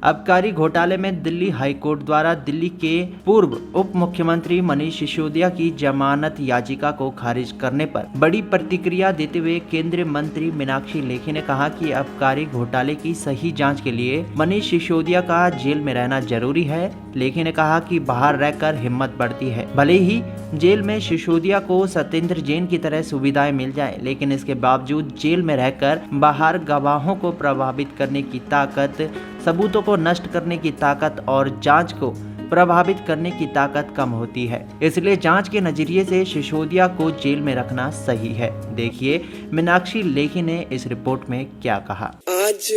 आबकारी घोटाले में दिल्ली हाईकोर्ट द्वारा दिल्ली के पूर्व उप मुख्यमंत्री मनीष सिसोदिया की जमानत याचिका को खारिज करने पर बड़ी प्रतिक्रिया देते हुए केंद्रीय मंत्री मीनाक्षी लेखी ने कहा कि आबकारी घोटाले की सही जांच के लिए मनीष सिसोदिया का जेल में रहना जरूरी है। लेखी ने कहा कि बाहर रहकर हिम्मत बढ़ती है। भले ही जेल में सिसोदिया को सत्येंद्र जैन की तरह सुविधाएं मिल जाए, लेकिन इसके बावजूद जेल में रहकर बाहर गवाहों को प्रभावित करने की ताकत, सबूतों को नष्ट करने की ताकत और जांच को प्रभावित करने की ताकत कम होती है। इसलिए जांच के नजरिए से सिसोदिया को जेल में रखना सही है। देखिए मीनाक्षी लेखी ने इस रिपोर्ट में क्या कहा। आज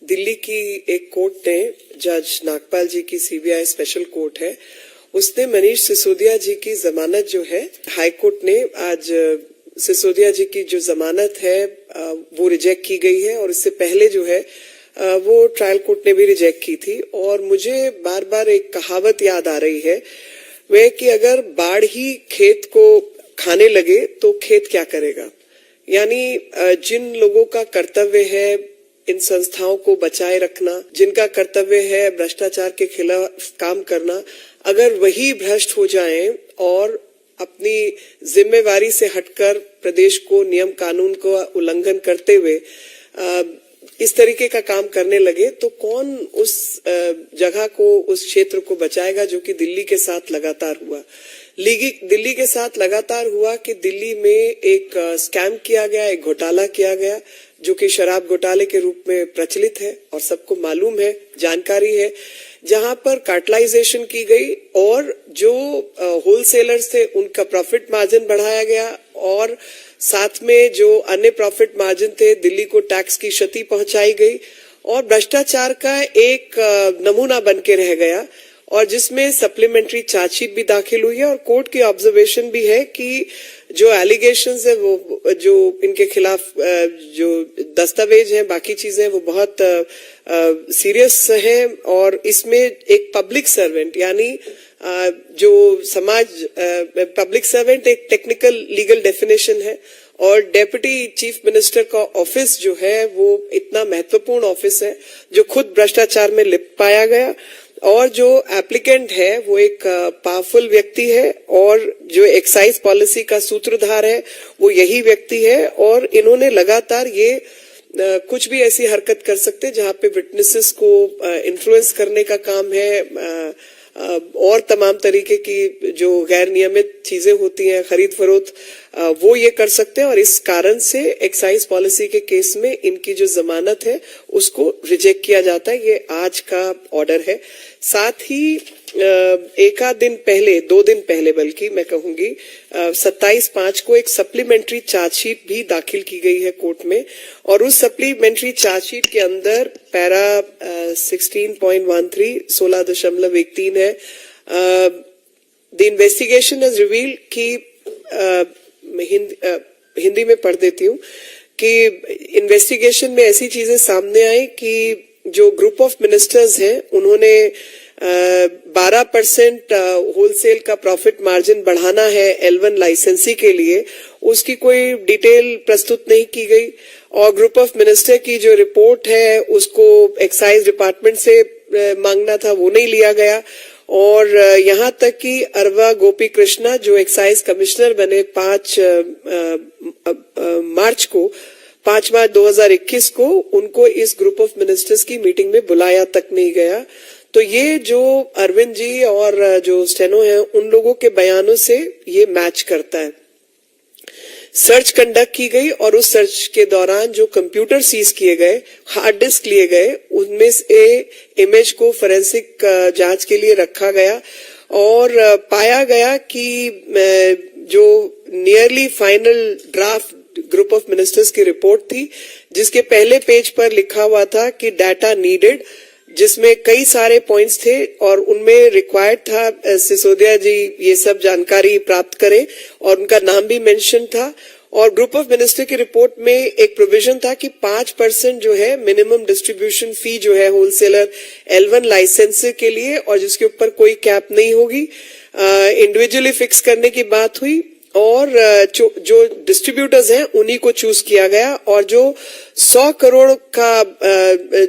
दिल्ली की एक कोर्ट ने, जज नागपाल जी की सीबीआई स्पेशल कोर्ट है, उसने मनीष सिसोदिया जी की जमानत जो है, हाई कोर्ट ने आज सिसोदिया जी की जो जमानत है वो रिजेक्ट की गई है। और इससे पहले जो है वो ट्रायल कोर्ट ने भी रिजेक्ट की थी। और मुझे बार बार एक कहावत याद आ रही है, वह कि अगर बाढ़ ही खेत को खाने लगे तो खेत क्या करेगा। यानी जिन लोगों का कर्तव्य है इन संस्थाओं को बचाए रखना, जिनका कर्तव्य है भ्रष्टाचार के खिलाफ काम करना, अगर वही भ्रष्ट हो जाएं और अपनी जिम्मेवारी से हटकर प्रदेश को नियम कानून को उल्लंघन करते हुए इस तरीके का काम करने लगे, तो कौन उस जगह को, उस क्षेत्र को बचाएगा, जो कि दिल्ली के साथ लगातार हुआ। दिल्ली के साथ लगातार हुआ कि दिल्ली में एक स्कैम किया गया, एक घोटाला किया गया, जो कि शराब घोटाले के रूप में प्रचलित है और सबको मालूम है, जानकारी है, जहां पर कार्टलाइजेशन की गई और जो होलसेलर्स थे उनका प्रॉफिट मार्जिन बढ़ाया गया और साथ में जो अन्य प्रॉफिट मार्जिन थे दिल्ली को टैक्स की क्षति पहुंचाई गई और भ्रष्टाचार का एक नमूना बन के रह गया। और जिसमें सप्लीमेंट्री चार्जशीट भी दाखिल हुई है और कोर्ट की ऑब्जर्वेशन भी है कि जो एलिगेशंस है, वो जो इनके खिलाफ जो दस्तावेज हैं, बाकी चीजें, वो बहुत सीरियस हैं। और इसमें एक पब्लिक सर्वेंट, यानी जो समाज, पब्लिक सर्वेंट एक टेक्निकल लीगल डेफिनेशन है और डेप्यूटी चीफ मिनिस्टर का ऑफिस जो है वो इतना महत्वपूर्ण ऑफिस है जो खुद भ्रष्टाचार में लिप्त पाया गया। और जो एप्लीकेंट है वो एक पावरफुल व्यक्ति है और जो एक्साइज पॉलिसी का सूत्रधार है वो यही व्यक्ति है। और इन्होंने लगातार ये कुछ भी ऐसी हरकत कर सकते जहां पे विटनेसेस को इन्फ्लुएंस करने का काम है और तमाम तरीके की जो गैर नियमित चीजें होती हैं, खरीद फरोख्त, वो ये कर सकते हैं। और इस कारण से एक्साइज पॉलिसी के केस में इनकी जो जमानत है उसको रिजेक्ट किया जाता है। ये आज का ऑर्डर है। साथ ही एक आध दिन पहले, 2 दिन पहले बल्कि मैं कहूंगी, 27/5 को एक सप्लीमेंट्री चार्जशीट भी दाखिल की गई है कोर्ट में। और उस सप्लीमेंट्री चार्जशीट के अंदर पैरा 16.13 16.13 है। द इन्वेस्टिगेशन हैज रिवील्ड कि हिंदी में पढ़ देती हूँ कि इन्वेस्टिगेशन में ऐसी चीजें सामने आई कि जो ग्रुप ऑफ मिनिस्टर्स हैं उन्होंने 12% होलसेल का प्रॉफिट मार्जिन बढ़ाना है L1 लाइसेंसी के लिए, उसकी कोई डिटेल प्रस्तुत नहीं की गई। और ग्रुप ऑफ मिनिस्टर की जो रिपोर्ट है उसको एक्साइज डिपार्टमेंट से मांगना था, वो नहीं लिया गया। और यहाँ तक कि अरवा गोपी कृष्णा जो एक्साइज कमिश्नर बने 5 मार्च 2021 को, उनको इस ग्रुप ऑफ मिनिस्टर्स की मीटिंग में बुलाया तक नहीं गया। तो ये जो अरविंद जी और जो स्टेनो है उन लोगों के बयानों से ये मैच करता है। सर्च कंडक्ट की गई और उस सर्च के दौरान जो कंप्यूटर सीज किए गए, हार्ड डिस्क लिए गए, उनमें से इमेज को फोरेंसिक जांच के लिए रखा गया और पाया गया कि जो nearly final draft group of ministers की रिपोर्ट थी, जिसके पहले पेज पर लिखा हुआ था कि डाटा नीडेड, जिसमें कई सारे पॉइंट्स थे और उनमें रिक्वायर्ड था सिसोदिया जी ये सब जानकारी प्राप्त करें और उनका नाम भी मेंशन था। और ग्रुप ऑफ मिनिस्टर की रिपोर्ट में एक प्रोविजन था कि 5% जो है मिनिमम डिस्ट्रीब्यूशन फी जो है होलसेलर L1 लाइसेंस के लिए, और जिसके ऊपर कोई कैप नहीं होगी, इंडिविजुअली फिक्स करने की बात हुई। और जो डिस्ट्रीब्यूटर्स हैं उन्हीं को चूज किया गया और जो 100 करोड़ का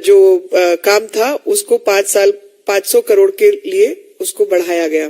जो काम था उसको 5 साल 500 करोड़ के लिए उसको बढ़ाया गया।